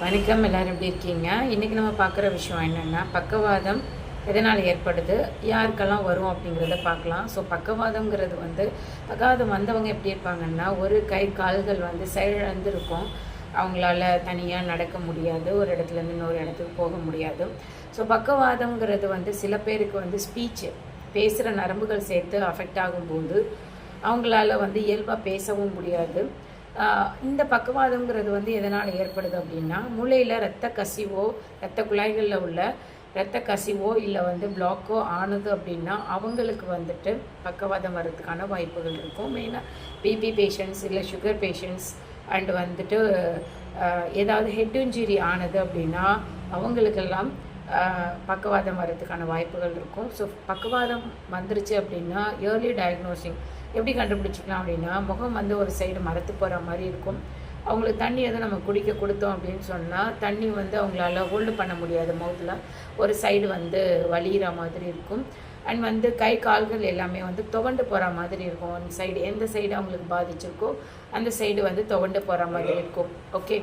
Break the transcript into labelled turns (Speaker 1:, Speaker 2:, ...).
Speaker 1: வணக்கம், எல்லோரும் எப்படி இருக்கீங்க? இன்றைக்கி நம்ம பார்க்குற விஷயம் என்னென்னா, பக்கவாதம் எதனால் ஏற்படுது, யாருக்கெல்லாம் வரும் அப்படிங்கிறத பார்க்கலாம். ஸோ பக்கவாதங்கிறது பக்கவாதம் வந்தவங்க எப்படி இருப்பாங்கன்னா, ஒரு கை கால்கள் செயலிழந்திருக்கும். அவங்களால தனியாக நடக்க முடியாது, ஒரு இடத்துலேருந்து இன்னொரு இடத்துக்கு போக முடியாது. ஸோ பக்கவாதங்கிறது சில பேருக்கு ஸ்பீச்சு பேசுகிற நரம்புகள் சேர்த்து அஃபெக்ட் ஆகும்போது அவங்களால இயல்பாக பேசவும் முடியாது. இந்த பக்கவாதங்கிறது எதனால் ஏற்படுது அப்படின்னா, மூளையில் இரத்த கசிவோ இரத்த குழாய்களில் உள்ள இரத்த கசிவோ இல்லை பிளாக்கோ ஆனது அப்படின்னா அவங்களுக்கு பக்கவாதம் வர்றதுக்கான வாய்ப்புகள் இருக்கும். மெயினாக பிபி பேஷண்ட்ஸ் இல்லை சுகர் பேஷண்ட்ஸ் அண்டு ஏதாவது ஹெட் இன்ஜுரி ஆனது அப்படின்னா அவங்களுக்கெல்லாம் பக்கவாதம் வர்றதுக்கான வாய்ப்புகள் இருக்கும். ஸோ பக்கவாதம் வந்துருச்சு அப்படின்னா ஏர்லி டயக்னோசிங் எப்படி கண்டுபிடிச்சிக்கலாம் அப்படின்னா, முகம் ஒரு சைடு மரத்து போகிற மாதிரி இருக்கும். அவங்களுக்கு தண்ணி எதுவும் நம்ம குடிக்க கொடுத்தோம் அப்படின்னு சொன்னால் தண்ணி அவங்களால ஹோல்டு பண்ண முடியாது. மவுத்தில் ஒரு சைடு வலிகிற மாதிரி இருக்கும். அண்ட் கை கால்கள் எல்லாமே துவண்டு போகிற மாதிரி இருக்கும். ஒன் சைடு எந்த சைடு அவங்களுக்கு பாதிச்சிருக்கோ அந்த சைடு துவண்டு போகிற மாதிரி இருக்கும். ஓகே.